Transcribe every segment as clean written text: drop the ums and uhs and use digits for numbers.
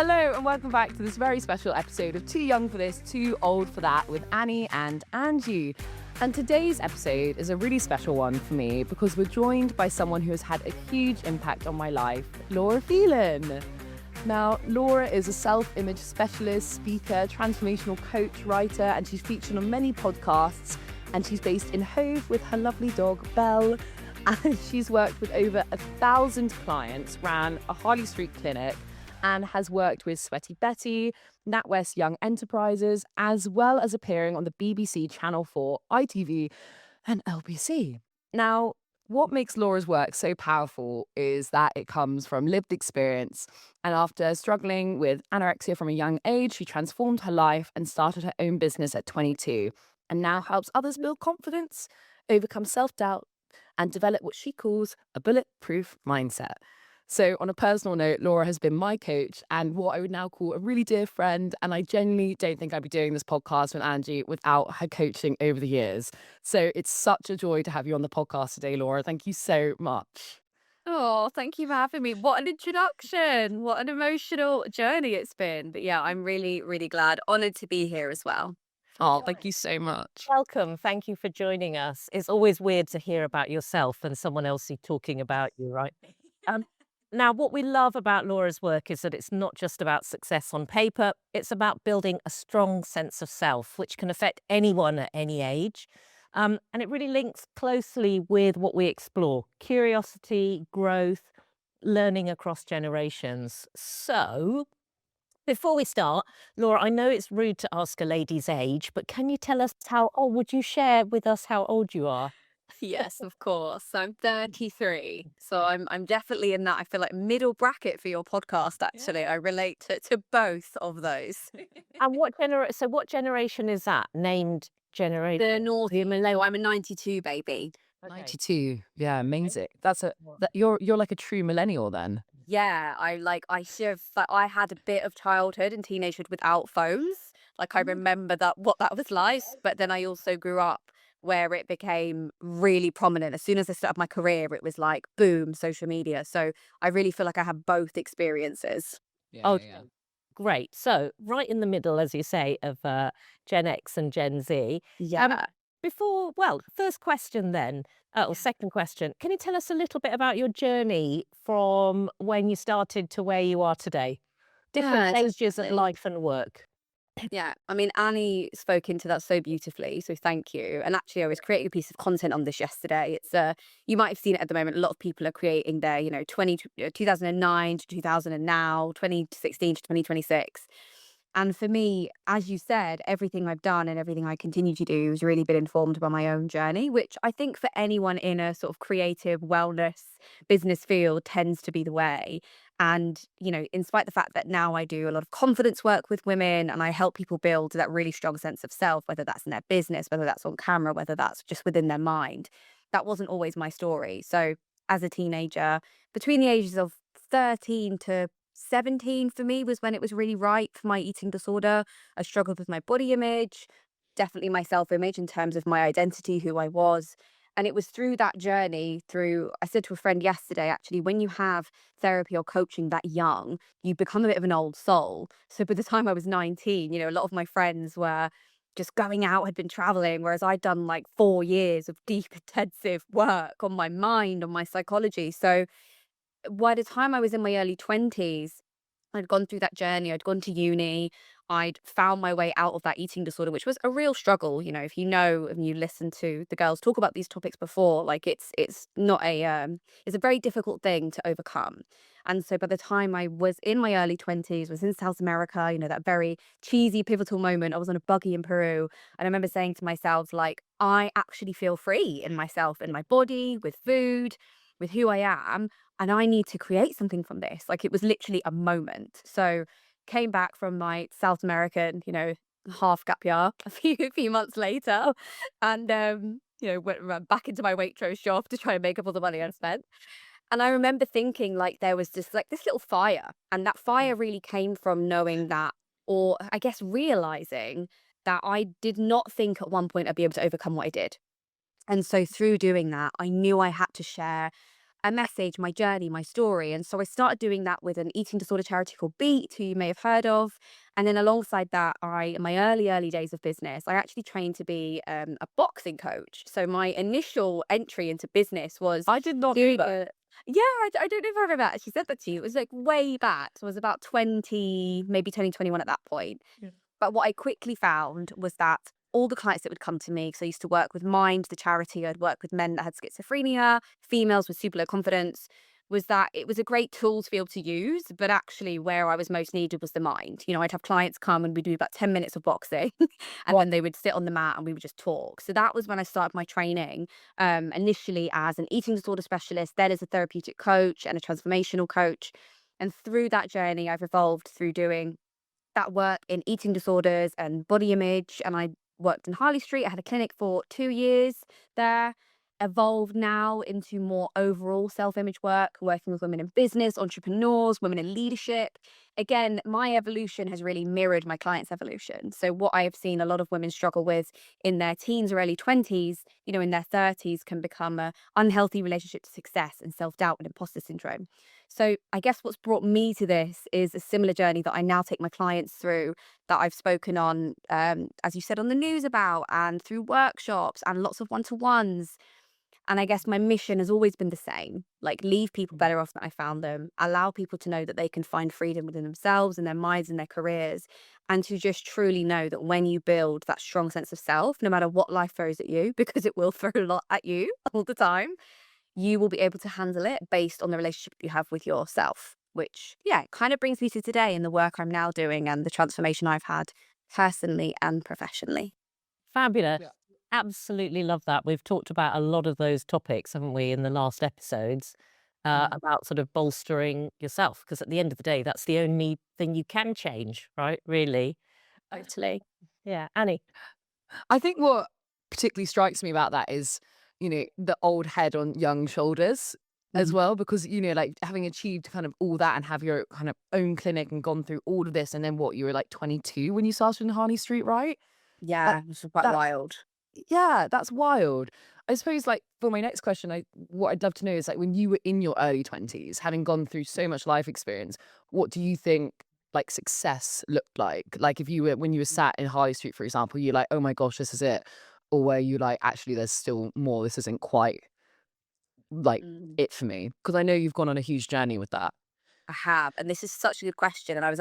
Hello and welcome back to this very special episode of Too Young for This, Too Old for That with Annie and Angie. And today's episode is a really special one for me because we're joined by someone who has had a huge impact on my life, Laura Phelan. Now, Laura is a self-image specialist, speaker, transformational coach, writer, and she's featured on many podcasts. And she's based in Hove with her lovely dog, Belle. And she's worked with over 1,000 clients, ran a Harley Street clinic, and has worked with Sweaty Betty, NatWest Young Enterprises, as well as appearing on the BBC Channel 4, ITV, and LBC. Now, what makes Laura's work so powerful is that it comes from lived experience. And after struggling with anorexia from a young age, she transformed her life and started her own business at 22, and now helps others build confidence, overcome self-doubt, and develop what she calls a bulletproof mindset. So on a personal note, Laura has been my coach and what I would now call a really dear friend. And I genuinely don't think I'd be doing this podcast with Angie without her coaching over the years. So it's such a joy to have you on the podcast today, Laura. Thank you so much. Oh, thank you for having me. What an introduction. What an emotional journey it's been. But yeah, I'm really, really glad. Honored to be here as well. Oh, thank you so much. Welcome. Thank you for joining us. It's always weird to hear about yourself and someone else talking about you, right? Um, Now, what we love about Laura's work is that it's not just about success on paper, it's about building a strong sense of self, which can affect anyone at any age. And it really links closely with what we explore: curiosity, growth, learning across generations. So, before we start, Laura, I know it's rude to ask a lady's age, but can you tell us would you share with us how old you are? Yes, of course. I'm 33. So I'm definitely in that, I feel like, middle bracket for your podcast, actually. I relate to both of those. And what generation is that? Named generation? The Northern Millennial. I'm a 92 baby. Okay. 92. Yeah, amazing. Well, You're like a true millennial then. Yeah, I had a bit of childhood and teenagehood without phones. Like I remember what that was like, but then I also grew up where it became really prominent. As soon as I started my career, it was like boom, social media. So I really feel like I have both experiences. Okay, great. So right in the middle, as you say, of Gen X and Gen Z. Yeah. First question then, or second question, can you tell us a little bit about your journey from when you started to where you are today? Different Yeah, stages of definitely. life and work. Yeah, I mean, Annie spoke into that so beautifully, so thank you. And actually, I was creating a piece of content on this yesterday. It's you might have seen it at the moment. A lot of people are creating their, 2009 to 2000 and now 2016 to 2026. And for me, as you said, everything I've done and everything I continue to do has really been informed by my own journey, which I think for anyone in a sort of creative wellness business field tends to be the way. And, in spite of the fact that now I do a lot of confidence work with women and I help people build that really strong sense of self, whether that's in their business, whether that's on camera, whether that's just within their mind, that wasn't always my story. So as a teenager, between the ages of 13 to 17 for me was when it was really ripe for my eating disorder. I struggled with my body image, definitely my self image in terms of my identity, who I was. And it was through that journey, I said to a friend yesterday, actually, when you have therapy or coaching that young, you become a bit of an old soul. So by the time I was 19, a lot of my friends were just going out, had been traveling, whereas I'd done like 4 years of deep, intensive work on my mind, on my psychology. So by the time I was in my early 20s, I'd gone through that journey. I'd gone to uni. I'd found my way out of that eating disorder, which was a real struggle. If you know and you listen to the girls talk about these topics before, like it's not it's a very difficult thing to overcome. And so by the time I was in my early 20s, was in South America, that very cheesy pivotal moment. I was on a buggy in Peru, and I remember saying to myself, like, I actually feel free in myself, in my body, with food, with who I am, and I need to create something from this. Like it was literally a moment. So came back from my South American, half gap year a few months later, and went back into my Waitrose job to try and make up all the money I spent. And I remember thinking like there was just like this little fire, and that fire really came from knowing that, or I guess realizing that I did not think at one point I'd be able to overcome what I did. And so through doing that, I knew I had to share a message, my journey, my story. And so I started doing that with an eating disorder charity called Beat, who you may have heard of. And then alongside that, in my early days of business, I actually trained to be a boxing coach. So my initial entry into business was I did not do doing that. yeah, I don't know if I remember actually said that to you. It was like way back. So I was about 20, maybe 2021 at that point. Yeah. But what I quickly found was that all the clients that would come to me, because I used to work with Mind, the charity, I'd work with men that had schizophrenia, females with super low confidence, was that it was a great tool to be able to use. But actually, where I was most needed was the mind. I'd have clients come and we'd do about 10 minutes of boxing, and then they would sit on the mat and we would just talk. So that was when I started my training, initially as an eating disorder specialist, then as a therapeutic coach and a transformational coach. And through that journey, I've evolved through doing that work in eating disorders and body image. And I worked in Harley Street. I had a clinic for 2 years there. Evolved now into more overall self image work, working with women in business, entrepreneurs, women in leadership. Again, my evolution has really mirrored my clients' evolution. So, what I have seen a lot of women struggle with in their teens or early 20s, in their 30s, can become a unhealthy relationship to success and self doubt and imposter syndrome. So I guess what's brought me to this is a similar journey that I now take my clients through, that I've spoken on, as you said, on the news about, and through workshops and lots of one-to-ones. And I guess my mission has always been the same, like leave people better off than I found them, allow people to know that they can find freedom within themselves and their minds and their careers, and to just truly know that when you build that strong sense of self, no matter what life throws at you, because it will throw a lot at you all the time, you will be able to handle it based on the relationship you have with yourself, which, yeah, kind of brings me to today and the work I'm now doing and the transformation I've had personally and professionally. Fabulous. Yeah. Absolutely love that. We've talked about a lot of those topics, haven't we, in the last episodes, about sort of bolstering yourself, because at the end of the day, that's the only thing you can change, right? Really. Totally. Yeah. Annie. I think what particularly strikes me about that is, the old head on young shoulders as Mhm. well, because, like having achieved kind of all that and have your kind of own clinic and gone through all of this. And then what, you were like 22 when you started in Harley Street, right? Uh, Yeah, it's quite that, wild. yeah, that's wild. I suppose, like, for my next question, what I'd love to know is, like, when you were in your early 20s, having gone through so much life experience, what do you think, like, success looked like? Like, if you were, when you were sat in Harley Street, for example, you're like, oh my gosh, this is it. Or were you like, actually, there's still more. This isn't quite like Mm. it for me. Because I know you've gone on a huge journey with that. I have, and this is such a good question. And I was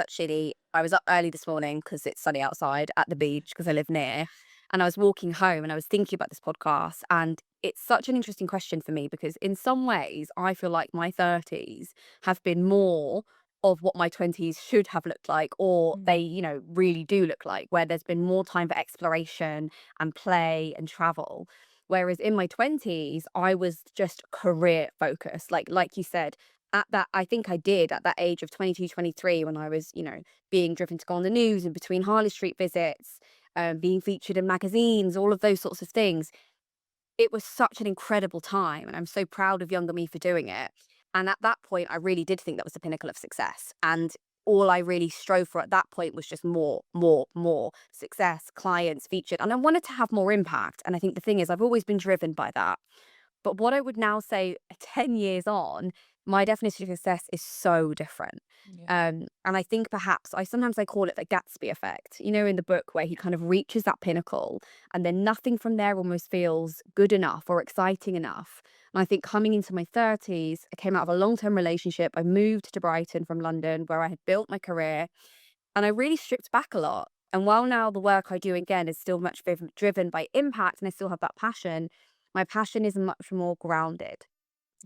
up early this morning because it's sunny outside at the beach because I live near, and I was walking home and I was thinking about this podcast, and it's such an interesting question for me because in some ways I feel like my 30s have been more of what my 20s should have looked like, or they, really do look like, where there's been more time for exploration and play and travel. Whereas in my 20s, I was just career focused. Like you said, at that, I think I did at that age of 22, 23, when I was, being driven to go on the news and between Harley Street visits, being featured in magazines, all of those sorts of things. It was such an incredible time. And I'm so proud of younger me for doing it. And at that point, I really did think that was the pinnacle of success. And all I really strove for at that point was just more, more, more success, clients featured. And I wanted to have more impact. And I think the thing is, I've always been driven by that. But what I would now say 10 years on, my definition of success is so different. Yeah. And I think perhaps sometimes I call it the Gatsby effect, in the book where he kind of reaches that pinnacle and then nothing from there almost feels good enough or exciting enough. And I think coming into my 30s, I came out of a long-term relationship. I moved to Brighton from London where I had built my career, and I really stripped back a lot. And while now the work I do again is still much driven by impact and I still have that passion, my passion is much more grounded.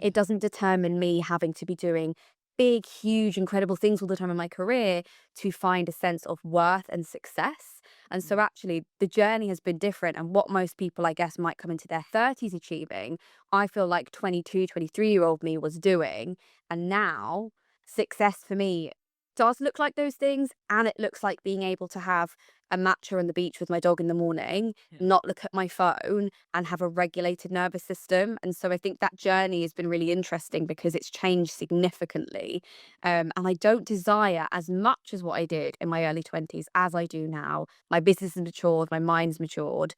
It doesn't determine me having to be doing big, huge, incredible things all the time in my career to find a sense of worth and success. And so actually the journey has been different. And what most people, I guess, might come into their 30s achieving, I feel like 22, 23-year-old me was doing. And now success for me does look like those things. And it looks like being able to have a matcha on the beach with my dog in the morning, Yeah. not look at my phone, and have a regulated nervous system. And so I think that journey has been really interesting because it's changed significantly. And I don't desire as much as what I did in my early 20s as I do now. My business has matured, my mind's matured.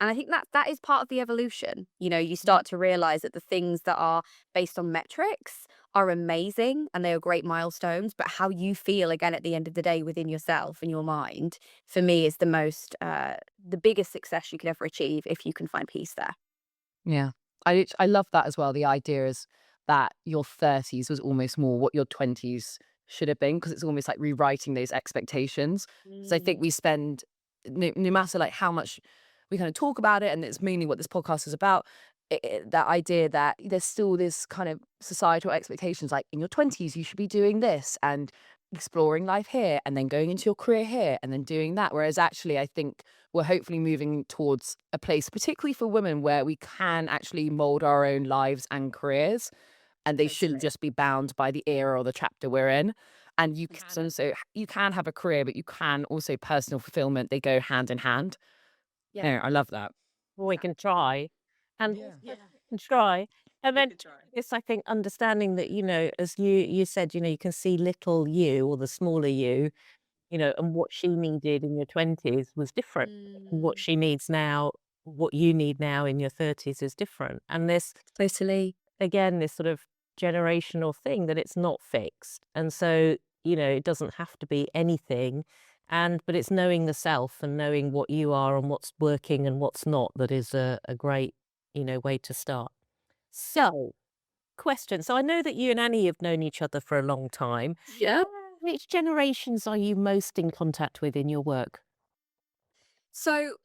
And I think that is part of the evolution. You start to realize that the things that are based on metrics are amazing and they are great milestones, but how you feel again at the end of the day within yourself and your mind, for me, is the biggest success you could ever achieve if you can find peace there. Yeah. I love that as well. The idea is that your 30s was almost more what your 20s should have been, because it's almost like rewriting those expectations. So I think we spend, no matter like how much we kind of talk about it, and it's mainly what this podcast is about, that idea that there's still this kind of societal expectations, like in your 20s, you should be doing this and exploring life here, and then going into your career here, and then doing that. Whereas actually, I think we're hopefully moving towards a place, particularly for women, where we can actually mold our own lives and careers, and they shouldn't Totally. just be bound by the era or the chapter we're in. And you can Yeah. also, you can have a career, but you can also personal fulfillment. They go hand in hand. Yeah. No, I love that. We can try. And Yeah. can try. And then it's, I think, understanding that, as you said, you can see little you or the smaller you, and what she needed in your 20s was different. And what Mm, she needs now, what you need now in your 30s is different. And this, totally. again, this sort of generational thing that it's not fixed. And so, it doesn't have to be anything. But it's knowing the self and knowing what you are and what's working and what's not that is a great, way to start. So, question. So I know that you and Annie have known each other for a long time. Yeah. Which generations are you most in contact with in your work? So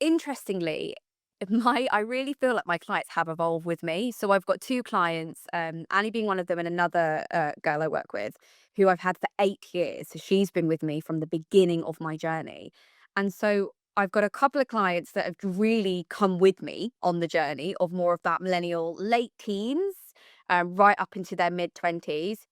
interestingly, I really feel like my clients have evolved with me. So I've got two clients, Annie being one of them, and another girl I work with, who I've had for 8 years. So she's been with me from the beginning of my journey. And so I've got a couple of clients that have really come with me on the journey of more of that millennial late teens, right up into their mid 20s.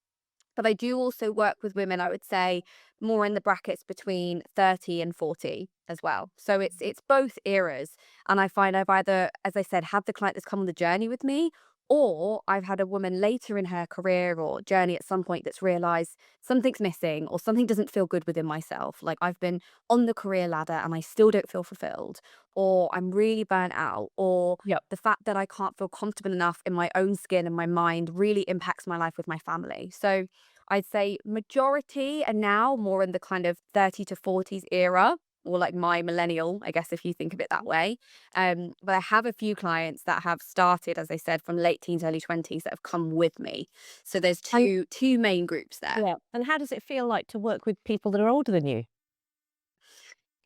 But I do also work with women, I would say, more in the brackets between 30 and 40 as well. So it's both eras. And I find I've either, as I said, had the client that's come on the journey with me, or I've had a woman later in her career or journey at some point that's realized something's missing or something doesn't feel good within myself. Like I've been on the career ladder and I still don't feel fulfilled, or I'm really burnt out, or Yep. the fact that I can't feel comfortable enough in my own skin and my mind really impacts my life with my family. So I'd say majority are now more in the kind of 30 to 40s era, or like my millennial, I guess, if you think of it that way. But I have a few clients that have started, as I said, from late teens, early 20s that have come with me. So there's And two main groups there. yeah. And how does it feel like to work with people that are older than you?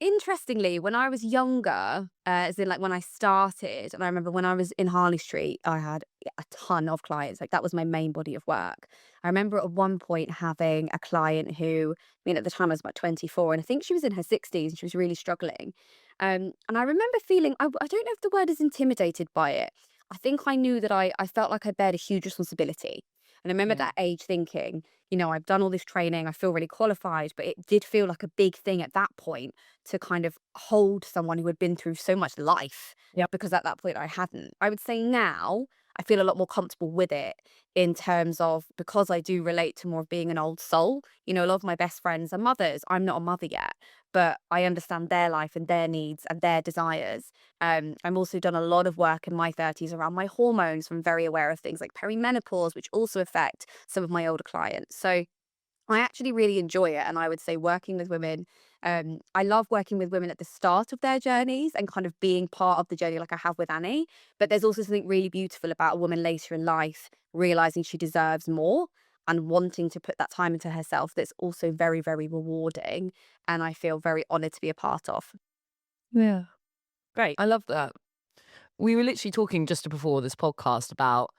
Interestingly, when I was younger, as in like when I started, and I remember when I was in Harley Street, I had a ton of clients. Like that was my main body of work. I remember at one point having a client who, at the time I was about 24, and I think she was in her 60s and she was really struggling. And I remember feeling, I don't know if the word is intimidated by it. I think I knew that I felt like I bared a huge responsibility. And I remember at Yeah. that age thinking, I've done all this training, I feel really qualified, but it did feel like a big thing at that point to kind of hold someone who had been through so much life, Yep. because at that point I hadn't. I would say now I feel a lot more comfortable with it, in terms of, because I do relate to more of being an old soul. A lot of my best friends are mothers. I'm not a mother yet, but I understand their life and their needs and their desires. I'm also done a lot of work in my 30s around my hormones. I'm very aware of things like perimenopause, which also affect some of my older clients. So I actually really enjoy it. And I would say working with women, I love working with women at the start of their journeys and kind of being part of the journey like I have with Annie. But there's also something really beautiful about a woman later in life realizing she deserves more and wanting to put that time into herself, that's also very, very rewarding. And I feel very honored to be a part of. Yeah. Great. I love that. We were literally talking just before this podcast about,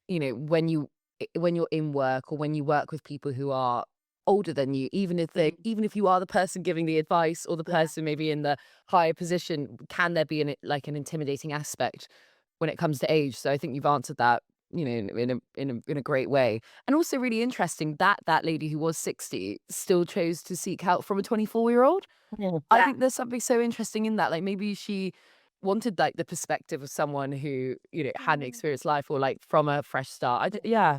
when you're in work, or when you work with people who are older than you, even if you are the person giving the advice, or the Yeah. person maybe in the higher position, can there be an intimidating aspect when it comes to age? So I think you've answered that, in a great way. And also really interesting that that lady who was 60 still chose to seek help from a 24-year-old. Mm. I think there's something so interesting in that. Like maybe she wanted like the perspective of someone who, hadn't experienced life, or like from a fresh start. Yeah,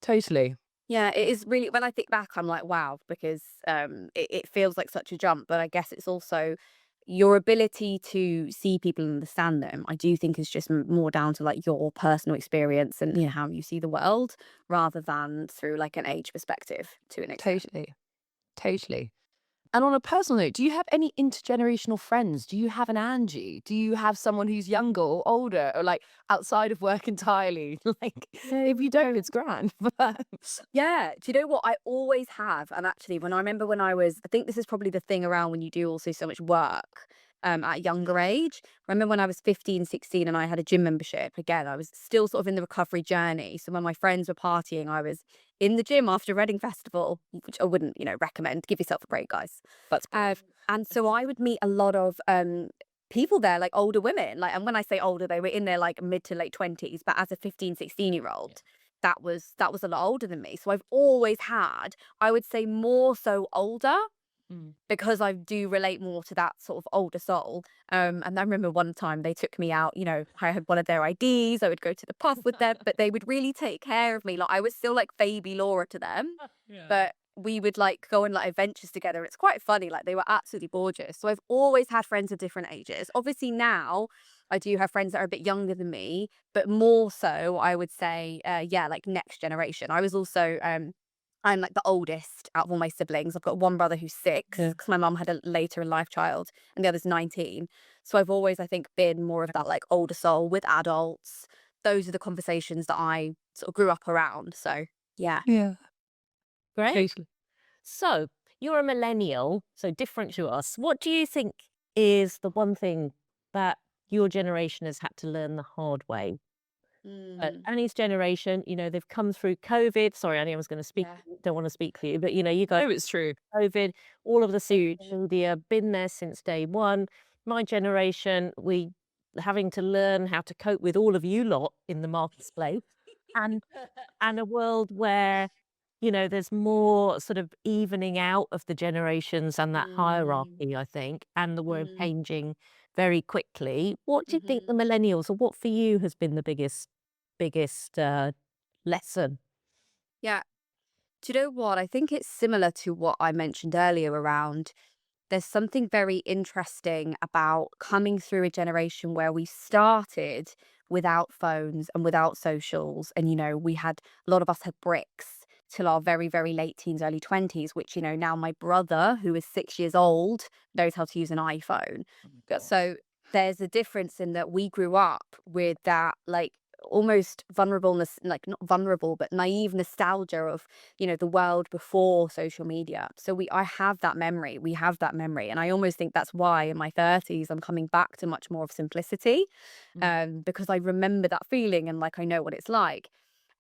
totally. Yeah, it is really, when I think back, I'm like, wow, because it feels like such a jump. But I guess it's also, your ability to see people and understand them, I do think is just more down to like your personal experience and how you see the world rather than through like an age perspective to an extent. Totally. Totally. And on a personal note, do you have any intergenerational friends? Do you have an Angie? Do you have someone who's younger or older or like outside of work entirely? Like, if you don't, it's grand. Yeah. Do you know what I always have? And actually, when I remember when I think this is probably the thing around when you do also so much work at a younger age. I remember when I was 15, 16 and I had a gym membership. Again, I was still sort of in the recovery journey. So when my friends were partying, I was in the gym after Reading Festival, which I wouldn't, recommend. Give yourself a break, guys. That's And so I would meet a lot of people there, like older women. Like, and when I say older, they were in their like mid to late 20s. But as a 15, 16-year-old, that was a lot older than me. So I've always had, I would say, more so older because I do relate more to that sort of older soul. And I remember one time they took me out, I had one of their IDs, I would go to the pub with them, but they would really take care of me. Like I was still like baby Laura to them, but we would like go on like adventures together. It's quite funny. Like they were absolutely gorgeous. So I've always had friends of different ages. Obviously now I do have friends that are a bit younger than me, but more so I would say, like next generation. I was also, I'm like the oldest out of all my siblings. I've got one brother who's 6 because my mum had a later in life child and the other's 19. So I've always, I think, been more of that like older soul with adults. Those are the conversations that I sort of grew up around. So yeah. Yeah. Great. Totally. So you're a millennial, so different to us. What do you think is the one thing that your generation has had to learn the hard way? Annie's generation, they've come through COVID. Sorry, Annie, I was going to speak. Don't want to speak for you, but you guys, No, it's true. COVID, all of the social media, been there since day one. My generation, we having to learn how to cope with all of you lot in the marketplace, and a world where there's more sort of evening out of the generations and that hierarchy, I think, and the world changing very quickly. What do you think the millennials, or what for you has been the biggest lesson? Yeah. Do you know what? I think it's similar to what I mentioned earlier around there's something very interesting about coming through a generation where we started without phones and without socials. And, we had a lot of us had bricks till our very, very late teens, early 20s, which, now my brother, who is 6 years old, knows how to use an iPhone. So there's a difference in that we grew up with that, like, almost vulnerableness, like not vulnerable but naive nostalgia of the world before social media. So I have that memory, we have that memory, and I almost think that's why in my 30s I'm coming back to much more of simplicity, because I remember that feeling and like I know what it's like.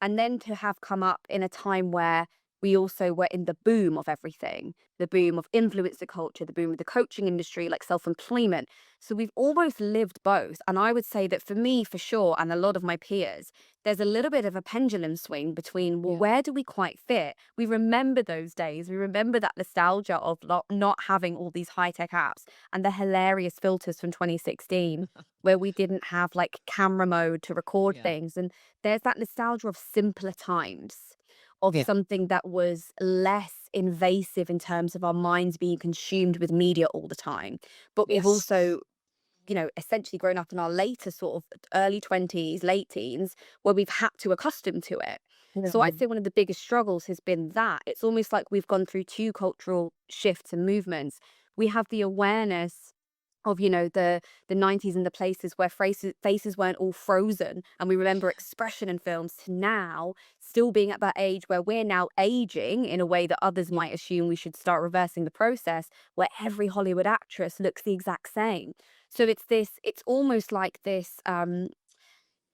And then to have come up in a time where we also were in the boom of everything, the boom of influencer culture, the boom of the coaching industry, like self-employment. So we've almost lived both. And I would say that for me, for sure, and a lot of my peers, there's a little bit of a pendulum swing between, well, where do we quite fit? We remember those days. We remember that nostalgia of not having all these high-tech apps and the hilarious filters from 2016 where we didn't have like camera mode to record things. And there's that nostalgia of simpler times, of something that was less invasive in terms of our minds being consumed with media all the time. But we've also, essentially grown up in our later sort of early 20s, late teens, where we've had to accustom to it. So I'd say one of the biggest struggles has been that. It's almost like we've gone through 2 cultural shifts and movements. We have the awareness of the 90s and the places where faces weren't all frozen, and we remember expression in films, to now still being at that age where we're now aging in a way that others might assume we should start reversing the process, where every Hollywood actress looks the exact same. So it's almost like this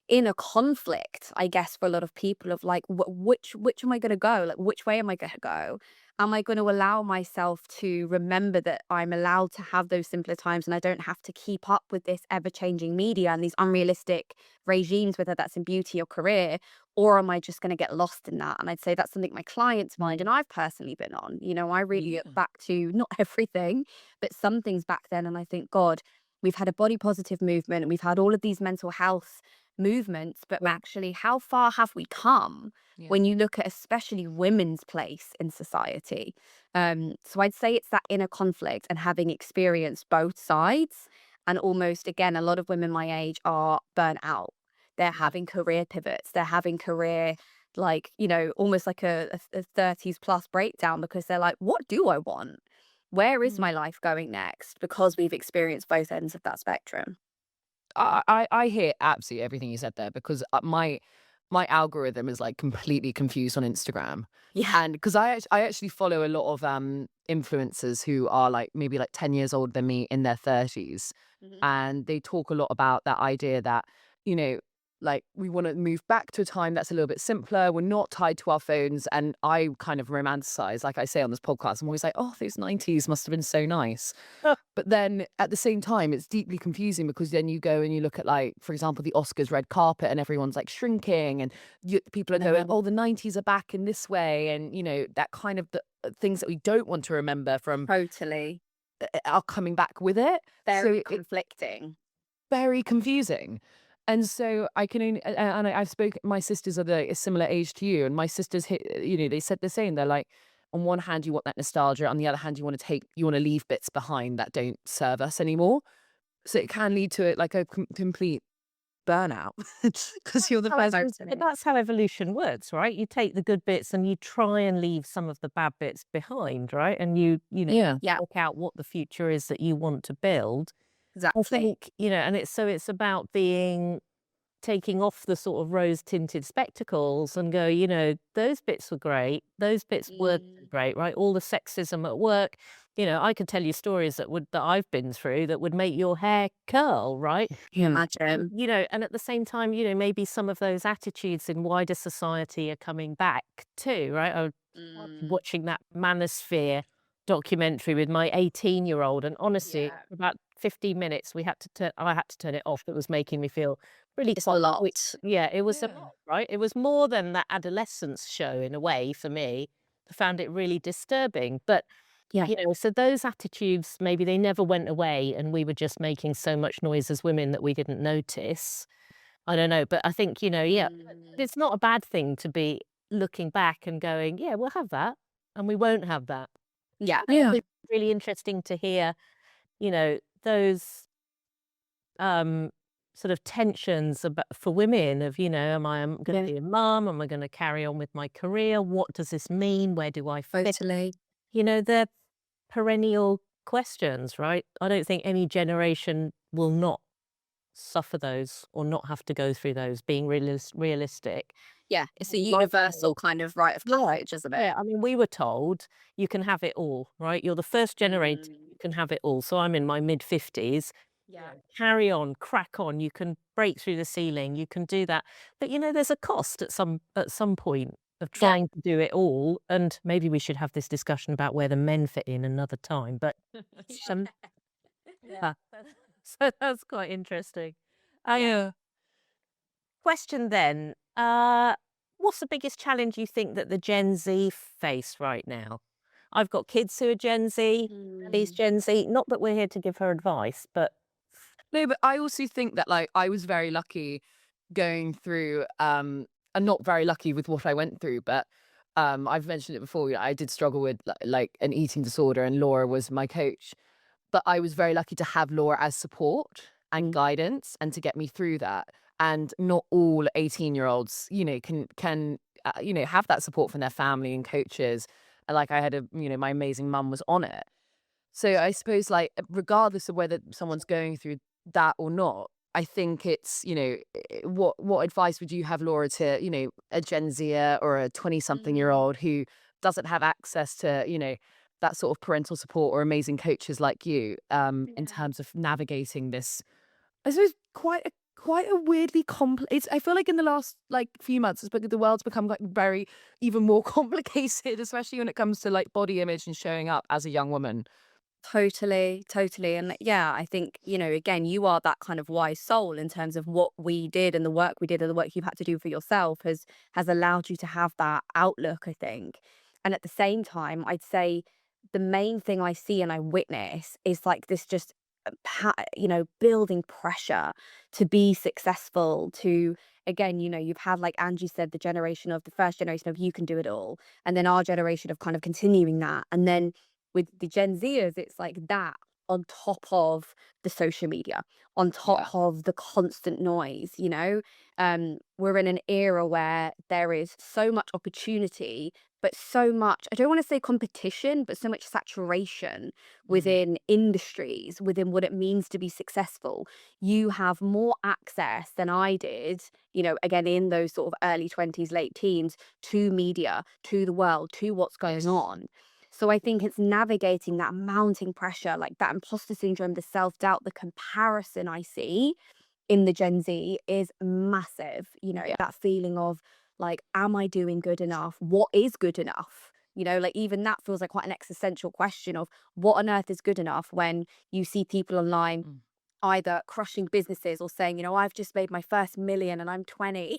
inner conflict, I guess, for a lot of people of like, which am I going to go? Like, which way am I going to go? Am I going to allow myself to remember that I'm allowed to have those simpler times and I don't have to keep up with this ever-changing media and these unrealistic regimes, whether that's in beauty or career, or am I just going to get lost in that? And I'd say that's something my clients mind and I've personally been on. I really get back to not everything, but some things back then. And I think, God, we've had a body positive movement and we've had all of these mental health movements, but actually how far have we come Yeah. when you look at especially women's place in society. So I'd say it's that inner conflict and having experienced both sides. And almost again, a lot of women my age are burnt out. They're having career pivots. They're having career, like, almost like a 30s plus breakdown, because they're like, what do I want? Where is my life going next? Because we've experienced both ends of that spectrum. I hear absolutely everything you said there, because my algorithm is like completely confused on Instagram. Yeah. And because I actually follow a lot of influencers who are like maybe like 10 years older than me in their 30s, Mhm. and they talk a lot about that idea that, you know, like we want to move back to a time that's a little bit simpler. We're not tied to our phones. And I kind of romanticize, like I say on this podcast, I'm always like, oh, those 90s must have been so nice. But then at the same time, it's deeply confusing, because then you go and you look at, like, for example, the Oscars red carpet, and everyone's like shrinking, and people are going, oh, the 90s are back in this way. And, that kind of the things that we don't want to remember from Totally. are coming back with it. Very So it's conflicting. very confusing. And so I can only, and I've spoken, my sisters are a similar age to you, and my sisters they said the same. They're like, on one hand, you want that nostalgia. On the other hand, you want to leave bits behind that don't serve us anymore. So it can lead to like a complete burnout, because you're the How it first. but that's how evolution works, right? You take the good bits and you try and leave some of the bad bits behind, right? And Yeah. Yeah, work out what the future is that you want to build. I exactly. think, and it's about taking off the sort of rose-tinted spectacles and go, those bits were great, those bits weren't Mm. great, right? All the sexism at work, I could tell you stories that I've been through that would make your hair curl, right? Can you imagine? And at the same time, maybe some of those attitudes in wider society are coming back too, right? I was Mm. watching that Manosphere documentary with my 18-year-old, and honestly, Yeah. for about 15 minutes, I had to turn it off. It was making me feel really It's a lot. yeah, it was a Yeah. lot, right? It was more than that adolescence show in a way for me. I found it really disturbing. But, Yeah. so those attitudes, maybe they never went away and we were just making so much noise as women that we didn't notice. I don't know. But I think, yeah, Mm. it's not a bad thing to be looking back and going, yeah, we'll have that and we won't have that. Yeah. Yeah. It's really interesting to hear, those um, sort of tensions about for women of, am I going to Yeah. be a mum? Am I going to carry on with my career? What does this mean? Where do I fit? Totally. They're perennial questions, right? I don't think any generation will not suffer those or not have to go through those, being realistic. Yeah, it's a Like, universal kind of rite of passage, isn't it? yeah, I mean, we were told you can have it all, right? You're the first generation, Mm. you can have it all. So I'm in my mid-50s. Yeah. Carry on, crack on. You can break through the ceiling. You can do that. But there's a cost at some point of Yeah. trying to do it all. And maybe we should have this discussion about where the men fit in another time. But um, yeah. So that's quite interesting. Yeah. Question then. What's the biggest challenge you think that the Gen Z face right now? I've got kids who are Gen Z. He's Mm. Gen Z. Not that we're here to give her advice, but No, but I also think that, like, I was very lucky going through, and not very lucky with what I went through, but I've mentioned it before. I did struggle with like an eating disorder, and Laura was my coach. But I was very lucky to have Laura as support and guidance, and to get me through that. And not all 18-year-olds, can have that support from their family and coaches. And like I had my amazing mum was on it. So I suppose, like, regardless of whether someone's going through that or not, I think it's, what advice would you have, Laura, to, a Gen Zer or a 20-something year Mm. old who doesn't have access to, that sort of parental support or amazing coaches like you, in Yeah. terms of navigating this, I suppose, quite a weirdly complex. I feel like in the last like few months, the world's become like very even more complicated, especially when it comes to like body image and showing up as a young woman. Totally, totally. And yeah, I think, again, you are that kind of wise soul in terms of what we did and the work we did and the work you've had to do for yourself has allowed you to have that outlook, I think. And at the same time, I'd say the main thing I see and I witness is like this just building pressure to be successful, to, again, you've had, like Angie said, the first generation of you can do it all. And then our generation of kind of continuing that. And then with the Gen Zers, it's like that on top of the social media, on top Yeah. of the constant noise, we're in an era where there is so much opportunity, but so much, I don't want to say competition, but so much saturation within industries, within what it means to be successful. You have more access than I did, again, in those sort of early 20s, late teens, to media, to the world, to what's going on. So I think it's navigating that mounting pressure, like that imposter syndrome, the self-doubt, the comparison I see in the Gen Z is massive. That feeling of like, am I doing good enough? What is good enough? Like even that feels like quite an existential question of what on earth is good enough when you see people online either crushing businesses or saying, I've just made my first million and I'm 20.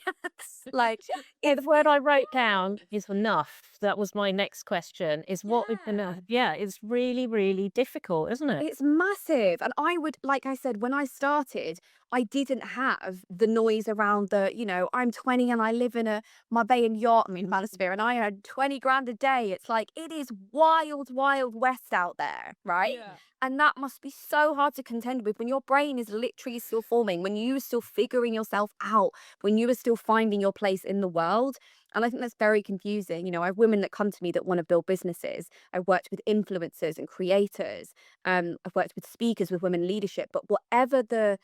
Like, Yeah, the word I wrote down is enough. That was my next question, is what is yeah. enough? Yeah, it's really, really difficult, isn't it? It's massive. And I would, like I said, when I started, I didn't have the noise around I'm 20 and I live in a Marbella yacht, Manosphere, and I earn 20 grand a day. It's like, it is wild, wild west out there, right? Yeah. And that must be so hard to contend with when your brain is literally still forming, when you are still figuring yourself out, when you are still finding your place in the world. And I think that's very confusing. I have women that come to me that want to build businesses. I've worked with influencers and creators. I've worked with speakers with women leadership, but whatever the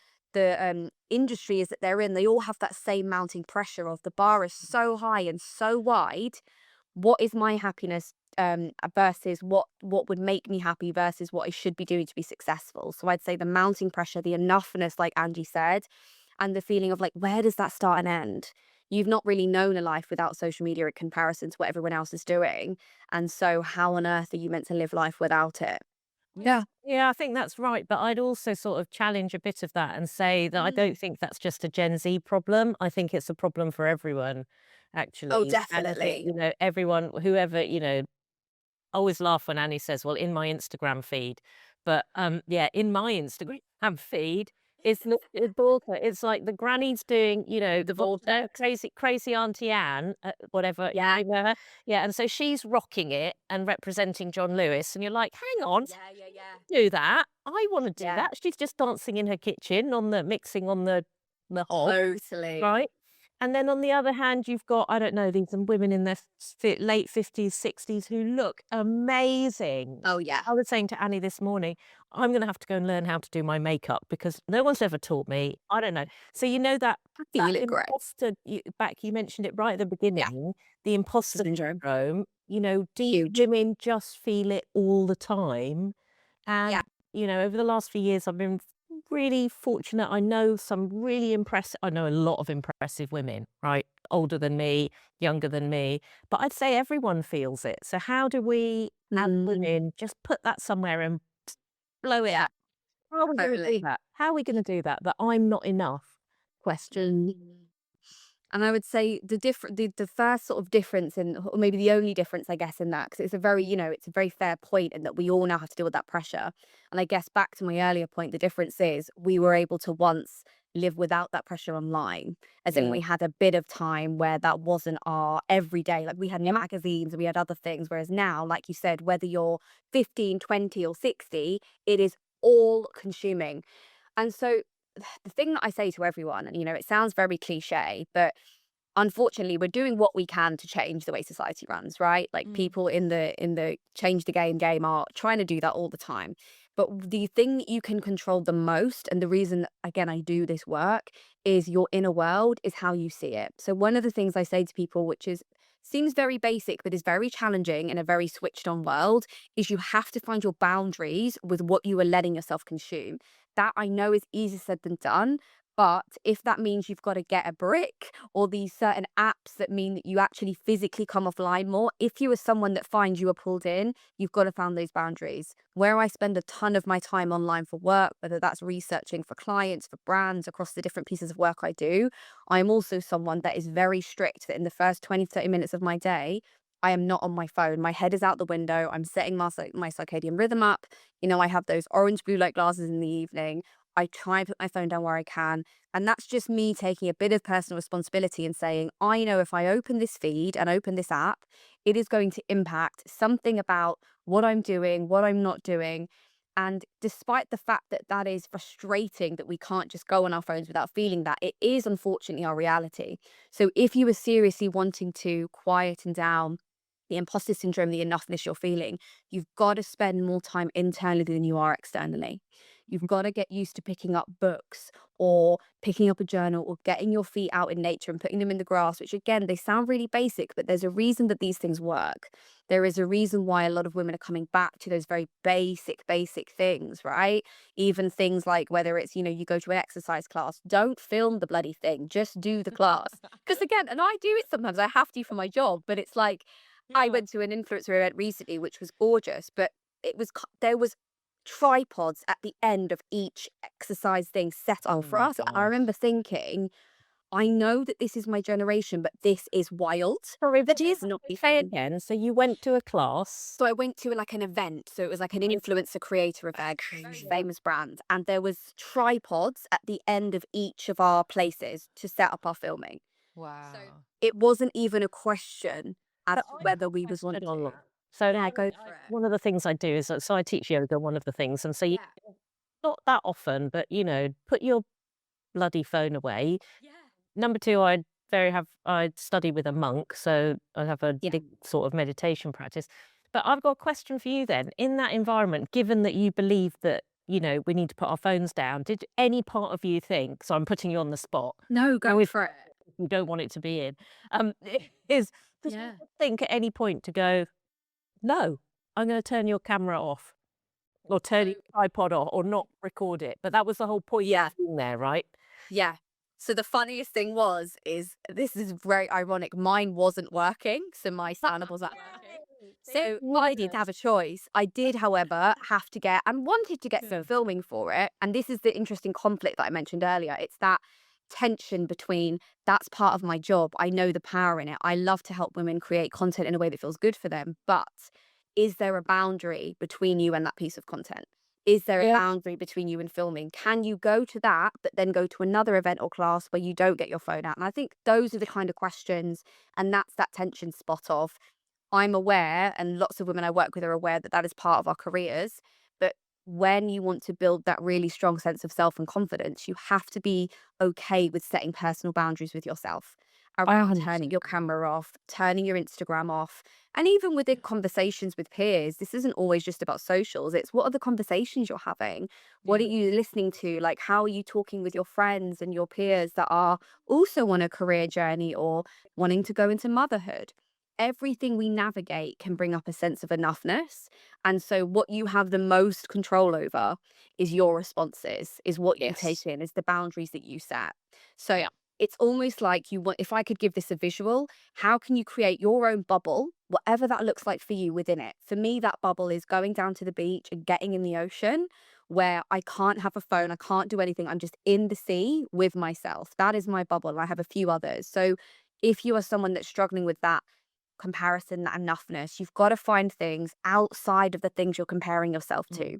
industry is that they're in, they all have that same mounting pressure of the bar is so high and so wide. What is my happiness versus what would make me happy versus what I should be doing to be successful? So I'd say the mounting pressure, the enoughness, like Angie said, and the feeling of like, where does that start and end? You've not really known a life without social media in comparison to what everyone else is doing. And so how on earth are you meant to live life without it? Yeah. Yeah, I think that's right. But I'd also sort of challenge a bit of that and say that I don't think that's just a Gen Z problem. I think it's a problem for everyone, Oh, actually. And I think, definitely. everyone, whoever, I always laugh when Annie says, well, in my Instagram feed. But yeah, in my Instagram feed, it's Volta. It's like the granny's doing, The Volta. crazy Auntie Anne, whatever. Yeah. You know her. Yeah, and so she's rocking it and representing John Lewis, and you're like, hang on, Yeah, yeah, yeah. do that. I want to do Yeah. that. She's just dancing in her kitchen mixing on the hob, Totally. right? And then on the other hand, you've got, I don't know, these some women in their late 50s, 60s who look amazing. Oh, yeah. I was saying to Annie this morning, I'm going to have to go and learn how to do my makeup because no one's ever taught me. I don't know. So that I feel it great. imposter, you mentioned it right at the Yeah. beginning, the imposter Syndrome. syndrome, do Huge. women just feel it all the time? And, Yeah. over the last few years, I've been really fortunate. I know I know a lot of impressive women, right? Older than me, younger than me, but I'd say everyone feels it. So how do we, as women, just put that somewhere and blow it Yeah. up? How are we going to do Totally. that? How are we going to do that? That I'm not enough question. And I would say the first sort of difference or maybe the only difference, I guess, in that, because it's a very, it's a very fair point in that we all now have to deal with that pressure. And I guess back to my earlier point, the difference is we were able to once live without that pressure online, as in we had a bit of time where that wasn't our everyday. Like we had magazines, we had other things. Whereas now, like you said, whether you're 15, 20 or 60, it is all consuming. And so the thing that I say to everyone, and it sounds very cliche, but unfortunately we're doing what we can to change the way society runs, right? Like people in the change the game are trying to do that all the time. But the thing that you can control the most, and the reason again I do this work, is your inner world, is how you see it. So one of the things I say to people, which is seems very basic but is very challenging in a very switched on world, is you have to find your boundaries with what you are letting yourself consume. That I know is easier said than done. But if that means you've got to get a brick or these certain apps that mean that you actually physically come offline more, if you are someone that finds you are pulled in, you've got to find those boundaries. Where I spend a ton of my time online for work, whether that's researching for clients, for brands, across the different pieces of work I do, I'm also someone that is very strict that in the first 20, 30 minutes of my day, I am not on my phone. My head is out the window. I'm setting my circadian rhythm up. I have those orange blue light glasses in the evening. I try and put my phone down where I can. And that's just me taking a bit of personal responsibility and saying, I know if I open this feed and open this app, it is going to impact something about what I'm doing, what I'm not doing. And despite the fact that that is frustrating that we can't just go on our phones without feeling that, it is unfortunately our reality. So if you are seriously wanting to quieten down the imposter syndrome, the enoughness you're feeling, you've got to spend more time internally than you are externally. You've got to get used to picking up books or picking up a journal or getting your feet out in nature and putting them in the grass, which again, they sound really basic, but there's a reason that these things work. There is a reason why a lot of women are coming back to those very basic things, right? Even things like whether it's, you go to an exercise class, don't film the bloody thing, just do the class. Because again, and I do it sometimes, I have to for my job, but it's like, I went to an influencer event recently, which was gorgeous, but there was tripods at the end of each exercise thing set Oh up for my us. I gosh. remember thinking, I know that this is my generation, but this is wild. Sorry, That what is is not say even. again? So you went to a class. So I went to like an event. So it was like an influencer creator event, very famous brand, and there was tripods at the end of each of our places to set up our filming. Wow. So it wasn't even a question as So to I have whether a we was question wanting on to. that. So Yeah, go I for it. one of the things I do is so I teach yoga, one of the things, and so you Yeah. not that often, but put your bloody phone away. Yeah. Number two, I study with a monk, so I have a Yeah. big sort of meditation practice. But I've got a question for you then. In that environment, given that you believe that, we need to put our phones down, did any part of you think, so I'm putting you on the spot, No, now go if for it. you don't want it to be in, um, is did you Yeah. think at any point to go, no, I'm going to turn your camera off or turn So your tripod off or not record it? But that was the whole point yeah, of being there, right? yeah. So the funniest thing is this is very ironic. Mine wasn't working, so my stand up wasn't working. So I didn't have a choice. I did, however, have to get and wanted to get some filming for it. And this is the interesting conflict that I mentioned earlier. It's that tension between that's part of my job. I know the power in it. I love to help women create content in a way that feels good for them. But is there a boundary between you and that piece of content? Is there a Yeah. boundary between you and filming? Can you go to that, but then go to another event or class where you don't get your phone out? And I think those are the kind of questions, and that's that tension spot of I'm aware, and lots of women I work with are aware that that is part of our careers. But when you want to build that really strong sense of self and confidence, you have to be okay with setting personal boundaries with yourself around turning your camera off, turning your Instagram off. And even within conversations with peers, this isn't always just about socials. It's what are the conversations you're having? What are you listening to? Like, how are you talking with your friends and your peers that are also on a career journey or wanting to go into motherhood? Everything we navigate can bring up a sense of enoughness. And so, what you have the most control over is your responses, is what you take Yes. in, is the boundaries that you set. So, Yeah. it's almost like you want, if I could give this a visual, how can you create your own bubble, whatever that looks like for you within it? For me, that bubble is going down to the beach and getting in the ocean where I can't have a phone, I can't do anything. I'm just in the sea with myself. That is my bubble. I have a few others. So, if you are someone that's struggling with that, comparison, that enoughness, you've got to find things outside of the things you're comparing yourself to.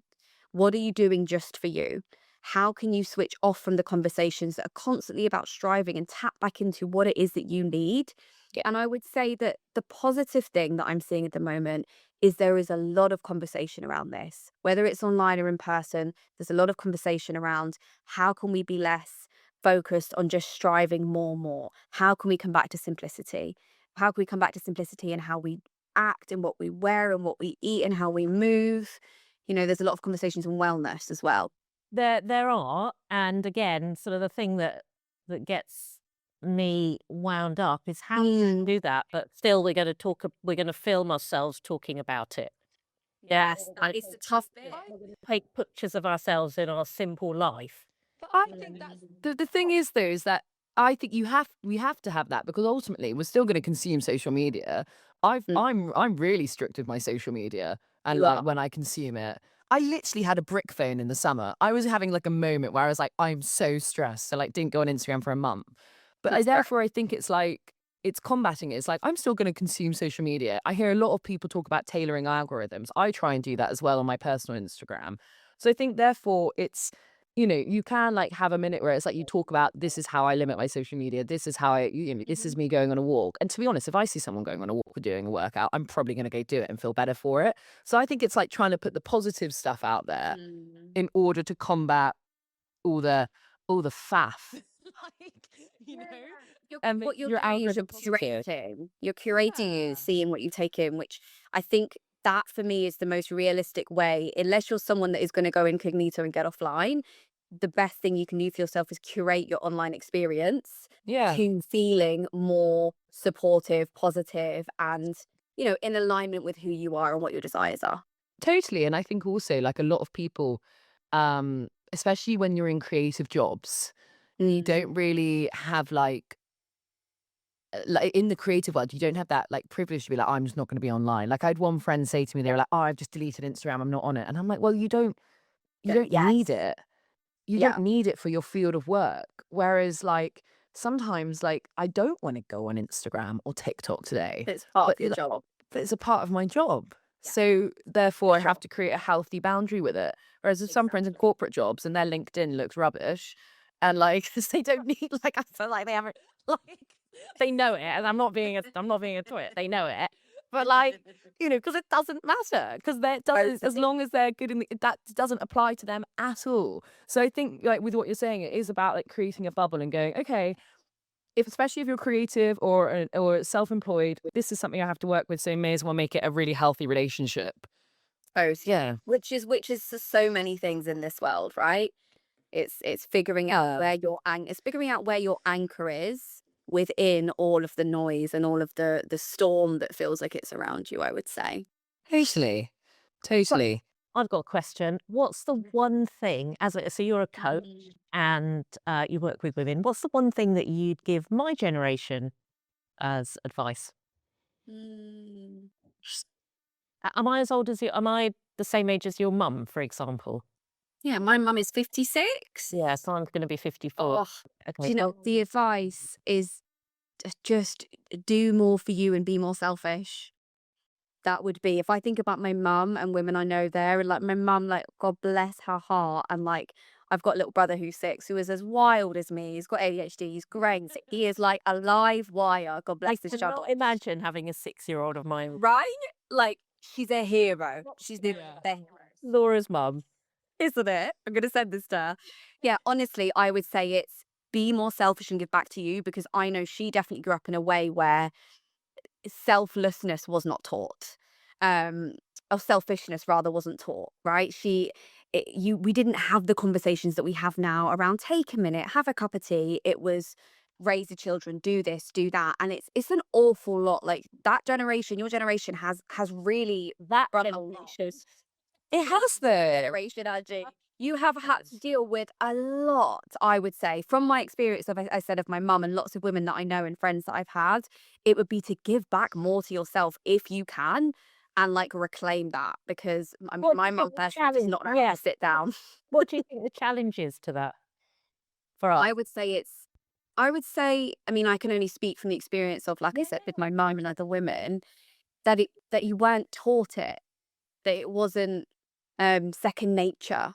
What are you doing just for you? How can you switch off from the conversations that are constantly about striving and tap back into what it is that you need? Yeah. And I would say that the positive thing that I'm seeing at the moment is there is a lot of conversation around this, whether it's online or in person. There's a lot of conversation around how can we be less focused on just striving more? How can we come back to simplicity? How can we come back to simplicity in how we act and what we wear and what we eat and how we move? There's a lot of conversations on wellness as well. There are, and again, sort of the thing that gets me wound up is how to do that, but still we're gonna film ourselves talking about it. Yeah. Yes, that is the tough bit. Take pictures of ourselves in our simple life. But I think that's the thing is though is that I think we have to have that because ultimately we're still going to consume social media. Mm, I'm really strict with my social media and you like are. when I consume it. I literally had a brick phone in the summer. I was having like a moment where I was like, I'm so stressed. So like didn't go on Instagram for a month. But That's fair. therefore I think it's like it's combating it. It's like, I'm still going to consume social media. I hear a lot of people talk about tailoring algorithms. I try and do that as well on my personal Instagram. So I think therefore it's, you can like have a minute where it's like you talk about, this is how I limit my social media. This is how this is me going on a walk. And to be honest, if I see someone going on a walk or doing a workout, I'm probably going to go do it and feel better for it. So I think it's like trying to put the positive stuff out there in order to combat all the faff. Like, and What you're your doing is algorithm you're positive. curating. You're curating Yeah. you, seeing what you take in, which I think that for me is the most realistic way. Unless you're someone that is going to go incognito and get offline, the best thing you can do for yourself is curate your online experience Yeah. to feeling more supportive, positive, and in alignment with who you are and what your desires are. Totally. And I think also like a lot of people, especially when you're in creative jobs, you don't really have like in the creative world, you don't have that like privilege to be like, I'm just not going to be online. Like I had one friend say to me, they were like, oh, I've just deleted Instagram, I'm not on it. And I'm like, well, you don't need it. You Yeah. don't need it for your field of work. Whereas like sometimes like I don't want to go on Instagram or TikTok today, It's part but of your job. it's a part of my job. Yeah, So therefore I sure. have to create a healthy boundary with it. Whereas with some friends in corporate jobs and their LinkedIn looks rubbish and like they don't need like I feel like they haven't like they know it, and I'm not being a twit. They know it, but like because it doesn't matter because that doesn't as long as they're good in that doesn't apply to them at all. So I think like with what you're saying, it is about like creating a bubble and going, okay, especially if you're creative or self-employed, this is something I have to work with, so may as well make it a really healthy relationship. Yeah. Which is so many things in this world, right? It's figuring out it's figuring out where your anchor is within all of the noise and all of the storm that feels like it's around you, I would say. Totally. Totally. I've got a question. What's the one thing, so you're a coach and you work with women, what's the one thing that you'd give my generation as advice? Am I as old as you? Am I the same age as your mum, for example? Yeah, my mum is 56. Yeah, so I'm going to be 54. Oh, Okay. the advice is just do more for you and be more selfish. That would be, if I think about my mum and women I know there, and like my mum, like God bless her heart, and like I've got a little brother who's 6 who is as wild as me. He's got ADHD. He's great. He is like a live wire. God I bless this child. cannot imagine having a 6-year-old of my own. Right? Like she's a hero. She's the hero. Laura's mum. Isn't it? I'm going to send this to her. Yeah, honestly, I would say it's be more selfish and give back to you, because I know she definitely grew up in a way where selflessness was not taught. Or selfishness rather wasn't taught, right? We didn't have the conversations that we have now around take a minute, have a cup of tea. It was raise the children, do this, do that. And it's an awful lot. Like that generation, your generation has really That run a generation. lot. It has though. Generation, Angie. You have had to deal with a lot, I would say. From my experience, I said, of my mum and lots of women that I know and friends that I've had, it would be to give back more to yourself if you can, and like reclaim that, because my mum personally does not know how to sit down. What do you think the challenge is to that for us? I would say, I mean, I can only speak from the experience of, like I said, with my mum and other women, that you weren't taught it, that it wasn't second nature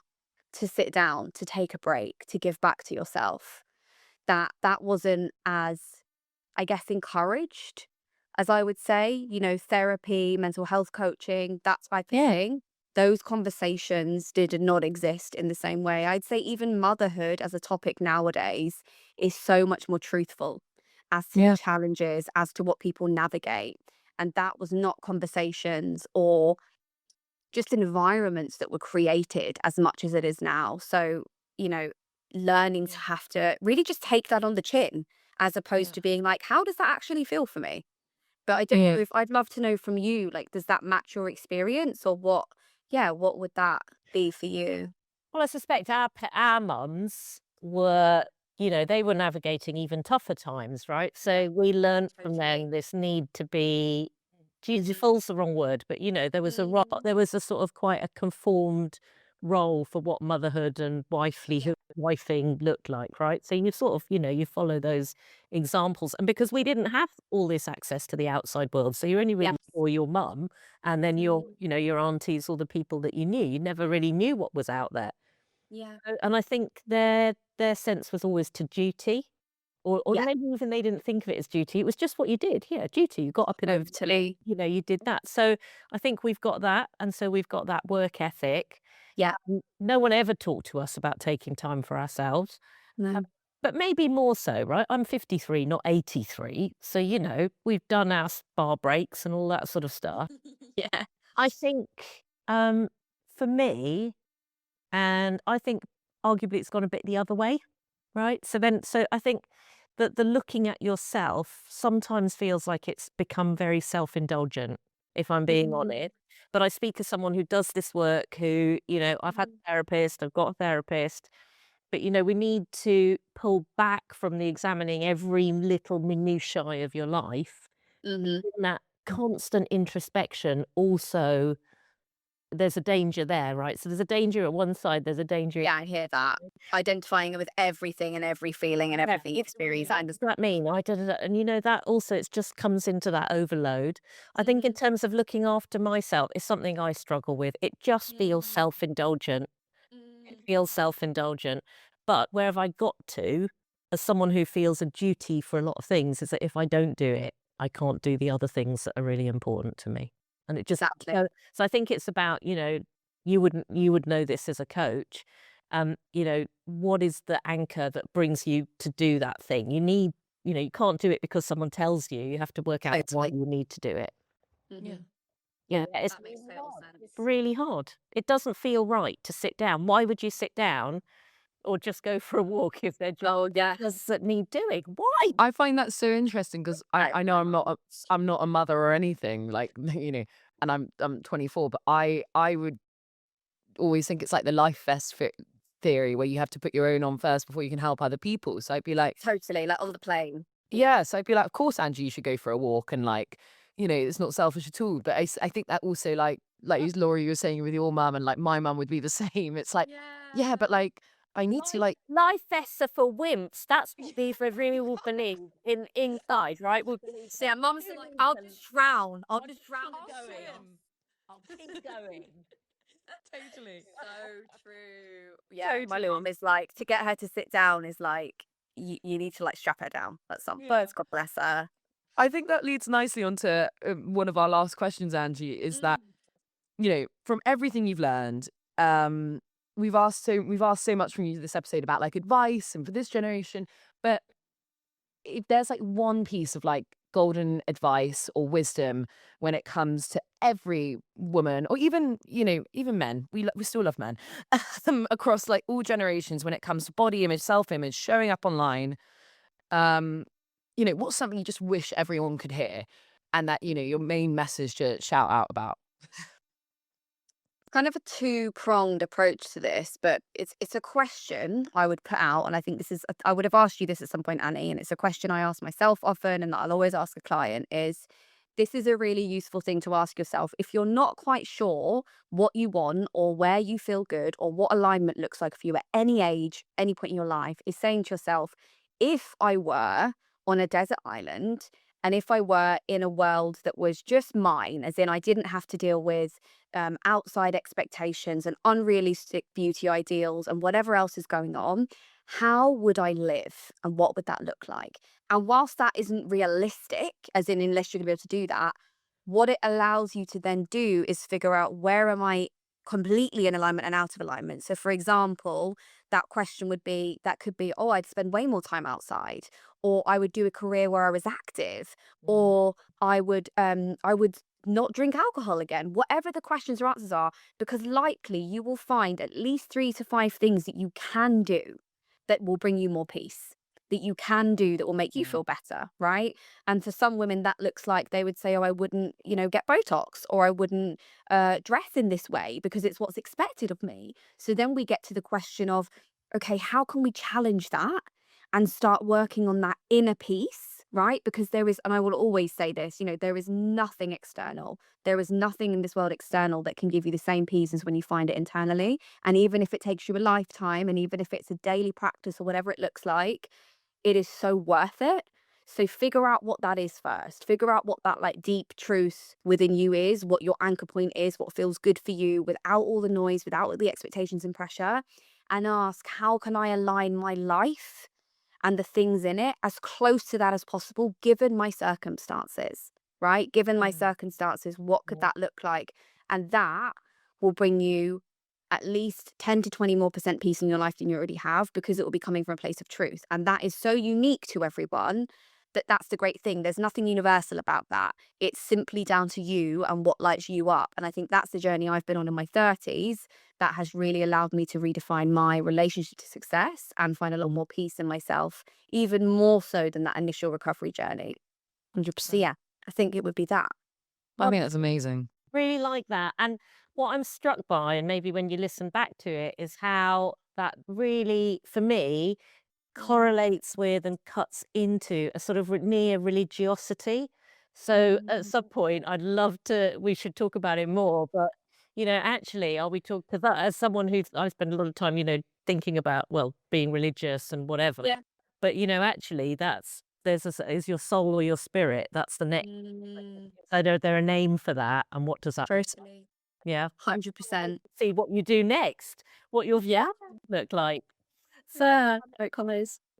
to sit down, to take a break, to give back to yourself. That wasn't as, I guess, encouraged as I would say, therapy, mental health coaching, that type of thing. Those conversations did not exist in the same way. I'd say even motherhood as a topic nowadays is so much more truthful as to challenges, as to what people navigate. And that was not conversations or just environments that were created as much as it is now. So, learning to have to really just take that on the chin, as opposed to being like, how does that actually feel for me? But I don't know, if I'd love to know from you, like, does that match your experience, or what would that be for you? Well, I suspect our mums were, they were navigating even tougher times, right? So we learned from them this need to be, dutiful's the wrong word, but there was a sort of quite a conformed role for what motherhood and wifelyhood wifing look like, right? So you sort of, you follow those examples. And because we didn't have all this access to the outside world, so you only Yeah. really saw your mum and then your aunties or the people that you knew. You never really knew what was out there. Yeah. And I think their sense was always to duty. Or Yeah. maybe even they didn't think of it as duty. It was just what you did. Yeah, duty. You got up in Totally. you did that. So I think we've got that. And so we've got that work ethic. Yeah. No one ever talked to us about taking time for ourselves. No. But maybe more so, right? I'm 53, not 83. So, we've done our spa breaks and all that sort of stuff. Yeah. I think for me, and I think arguably it's gone a bit the other way, right? So I think that the looking at yourself sometimes feels like it's become very self-indulgent, if I'm being honest. But I speak as someone who does this work, who, I've had a therapist, I've got a therapist, but, we need to pull back from the examining every little minutiae of your life. Mhm. In that constant introspection, also, there's a danger there, right? So there's a danger at one side, there's a danger. Yeah, I hear that. Identifying with everything and every feeling and everything you experience. I What does that mean? I don't know. And that also, it just comes into that overload. I think in terms of looking after myself, it's something I struggle with. It just feels self-indulgent. It feels self-indulgent. But where have I got to, as someone who feels a duty for a lot of things, is that if I don't do it, I can't do the other things that are really important to me. And it just Exactly. so I think it's about, you would know this as a coach. What is the anchor that brings you to do that thing? You can't do it because someone tells you. You have to work out why Totally. you need to do it. Mhm. Yeah, it's That makes total sense. it's really hard. It doesn't feel right to sit down. Why would you sit down or just go for a walk if they're just Oh, yeah. that need doing? Why? I find that so interesting because I know I'm not a mother or anything like and I'm 24, but I would always think it's like the life vest theory where you have to put your own on first before you can help other people. So I'd be like, Totally. Like on the plane. yeah. So I'd be like, of course, Angie, you should go for a walk and like, it's not selfish at all. But I think that also like Laura, you were saying with your mum and like my mum would be the same. It's like, yeah, but like I need to like, Life vests are for wimps. That's what these really will believe inside, right? Will believe So yeah, mum's like, I'll just drown. I'll just drown. I'll keep going. totally. So true. Yeah, my little mum is like, to get her to sit down is like, you need to like strap her down at some point. God bless her. I think that leads nicely onto one of our last questions, Angie, is that, from everything you've learned, we've asked so much from you this episode about like advice and for this generation, but if there's like one piece of like golden advice or wisdom when it comes to every woman or even even men, we still love men, across like all generations when it comes to body image, self-image, showing up online, um what's something you just wish everyone could hear and that your main message to shout out about? Kind of a two-pronged approach to this, but it's a question I would put out, and I think I would have asked you this at some point, Annie, and it's a question I ask myself often, and that I'll always ask a client is, this is a really useful thing to ask yourself. If you're not quite sure what you want or where you feel good or what alignment looks like for you at any age, any point in your life, is saying to yourself, if I were on a desert island and if I were in a world that was just mine, as in I didn't have to deal with outside expectations and unrealistic beauty ideals and whatever else is going on, how would I live and what would that look like? And whilst that isn't realistic, as in unless you're gonna be able to do that, what it allows you to then do is figure out, where am I completely in alignment and out of alignment? So for example, that could be, oh, I'd spend way more time outside, or I would do a career where I was active, or I would not drink alcohol again. Whatever the questions or answers are, because likely you will find at least 3 to 5 things that you can do that will bring you more peace, that you can do that will make you feel better, right? And for some women, that looks like they would say, oh, I wouldn't, get Botox, or I wouldn't dress in this way because it's what's expected of me. So then we get to the question of, okay, how can we challenge that and start working on that inner peace right? Because there is, and I will always say this, there is nothing external. There is nothing in this world external that can give you the same peace as when you find it internally. And even if it takes you a lifetime, and even if it's a daily practice or whatever it looks like, it is so worth it. So figure out what that is first. Figure out what that like deep truth within you is, what your anchor point is, what feels good for you without all the noise, without all the expectations and pressure. And ask, how can I align my life and the things in it as close to that as possible, given my circumstances, right? Given my circumstances, what could that look like? And that will bring you at least 10 to 20 more % peace in your life than you already have, because it will be coming from a place of truth. And that is so unique to everyone that's the great thing. There's nothing universal about that. It's simply down to you and what lights you up. And I think that's the journey I've been on in my 30s that has really allowed me to redefine my relationship to success and find a lot more peace in myself, even more so than that initial recovery journey. 100%. Yeah, I think it would be that. I think that's amazing. Really like that. And what I'm struck by, and maybe when you listen back to it, is how that really, for me, correlates with and cuts into a sort of near religiosity. So at some point, we should talk about it more. But, actually, are we talking to that as someone I spend a lot of time, thinking about, well, being religious and whatever. Yeah. But, actually, is your soul or your spirit. That's the next. So there a name for that. And what does that? Totally. Yeah. 100%. See what you do next, what your look like. So,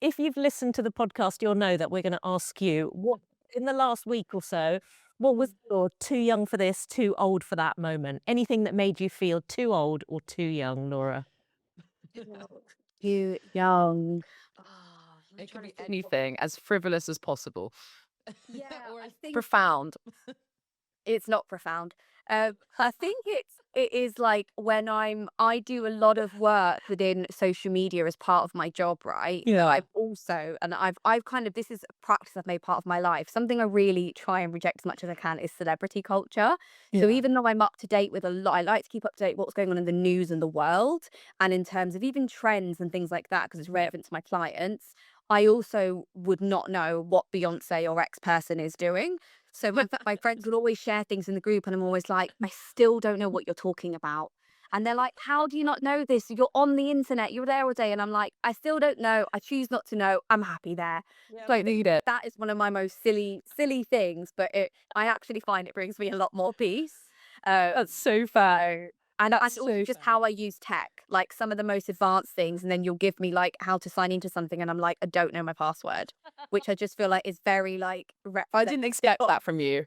if you've listened to the podcast, you'll know that we're going to ask you, what in the last week or so, what was your too young for this, too old for that moment? Anything that made you feel too old or too young, Laura? Too young. It could be anything, as frivolous as possible. Yeah, or I think profound. it's not profound. I think it is like when I do a lot of work within social media as part of my job, right? Yeah. I've also, and I've kind of, this is a practice I've made part of my life. Something I really try and reject as much as I can is celebrity culture. So even though I'm up to date with a lot, I like to keep up to date with what's going on in the news and the world, and in terms of even trends and things like that, because it's relevant to my clients. I also would not know what Beyonce or X person is doing. So my friends will always share things in the group, and I'm always like, I still don't know what you're talking about. And they're like, how do you not know this? You're on the internet, you're there all day. And I'm like, I still don't know. I choose not to know. I'm happy there. Don't need it. That is one of my most silly things, but I actually find it brings me a lot more peace. That's so fair. And that's so also just how I use tech, like some of the most advanced things. And then you'll give me like how to sign into something, and I'm like, I don't know my password, which I just feel like is very like. I didn't expect that from you.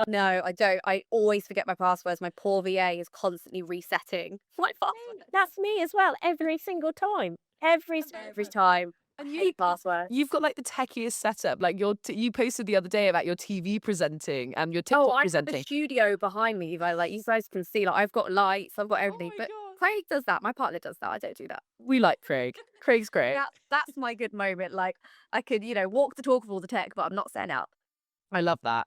No, I don't. I always forget my passwords. My poor VA is constantly resetting my password. That's me as well, every single time. Every time. And I hate passwords. You've got like the techiest setup. Like you posted the other day about your TV presenting and your TikTok I presenting. have a studio behind me. Like you guys can see, like I've got lights, I've got everything. my But God. Craig does that. My partner does that. I don't do that. We like Craig. Craig's great. That's my good moment. Like I could, walk the talk of all the tech, but I'm not setting up. I love that.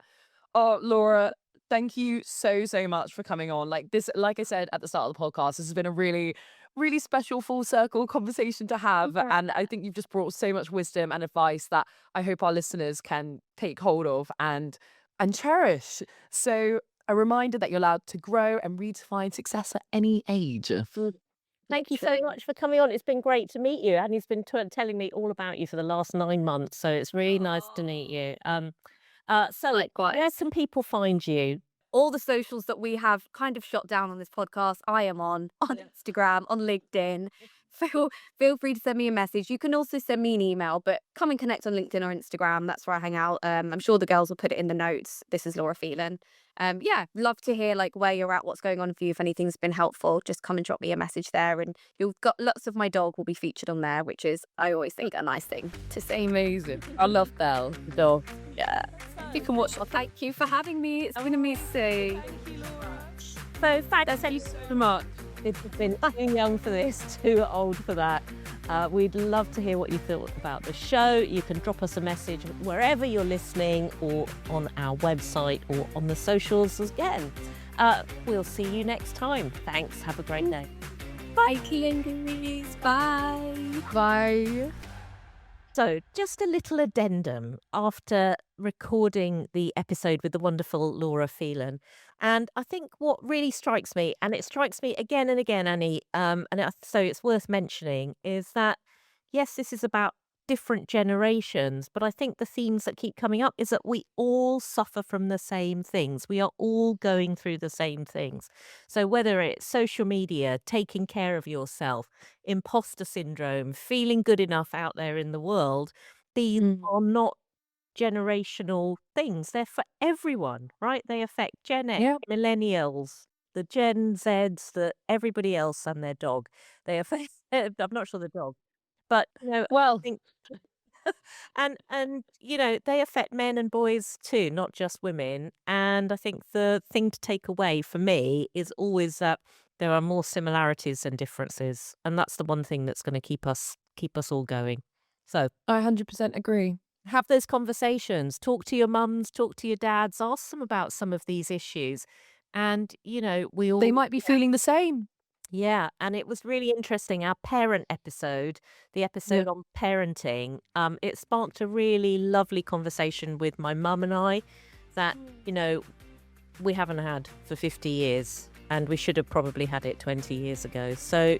Oh, Laura, thank you so much for coming on. Like I said at the start of the podcast, this has been a really, really special full circle conversation to have. And I think you've just brought so much wisdom and advice that I hope our listeners can take hold of and cherish. So a reminder that you're allowed to grow and redefine success at any age. Thank you so much for coming on. It's been great to meet you. And he's been telling me all about you for the last 9 months. So it's really nice to meet you. So Likewise. where can people find you? All the socials that we have kind of shot down on this podcast, I am on Instagram, on LinkedIn. Feel free to send me a message. You can also send me an email, but come and connect on LinkedIn or Instagram. That's where I hang out. I'm sure the girls will put it in the notes. This is Laura Phelan. Love to hear like where you're at, what's going on for you. If anything's been helpful, just come and drop me a message there. And you've got lots of my dog will be featured on there, which is, I always think, a nice thing to say. Amazing. I love Belle, the dog. Yeah. You can watch. Well, thank you for having me. It's been amazing. So thank you so much. It's been too young for this, too old for that. We'd love to hear what you thought about the show. You can drop us a message wherever you're listening, or on our website, or on the socials again. We'll see you next time. Thanks. Have a great day. Bye, Kangaroos. Bye. Bye. So, just a little addendum after recording the episode with the wonderful Laura Phelan. And I think what really strikes me, and it strikes me again and again, Annie, so it's worth mentioning, is that yes, this is about different generations, but I think the themes that keep coming up is that we all suffer from the same things. We are all going through the same things. So whether it's social media, taking care of yourself, imposter syndrome, feeling good enough out there in the world, these are not generational things. They're for everyone, right? They affect Gen X, Yeah. millennials, the Gen Zs, everybody else and their dog. They affect, I'm not sure the dog, but I Well, think and they affect men and boys too, not just women. And I think the thing to take away for me is always that there are more similarities than differences, and that's the one thing that's going to keep us all going. So I 100% agree. have those conversations, talk to your mums, talk to your dads, ask them about some of these issues, and we all They might be feeling the same. yeah, and it was really interesting. Our parent episode, the episode on parenting, it sparked a really lovely conversation with my mum and I that, we haven't had for 50 years, and we should have probably had it 20 years ago. So,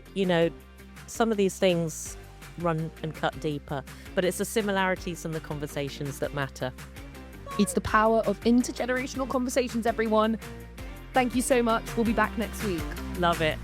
some of these things run and cut deeper, but it's the similarities and the conversations that matter. It's the power of intergenerational conversations, everyone. Thank you so much. We'll be back next week. Love it.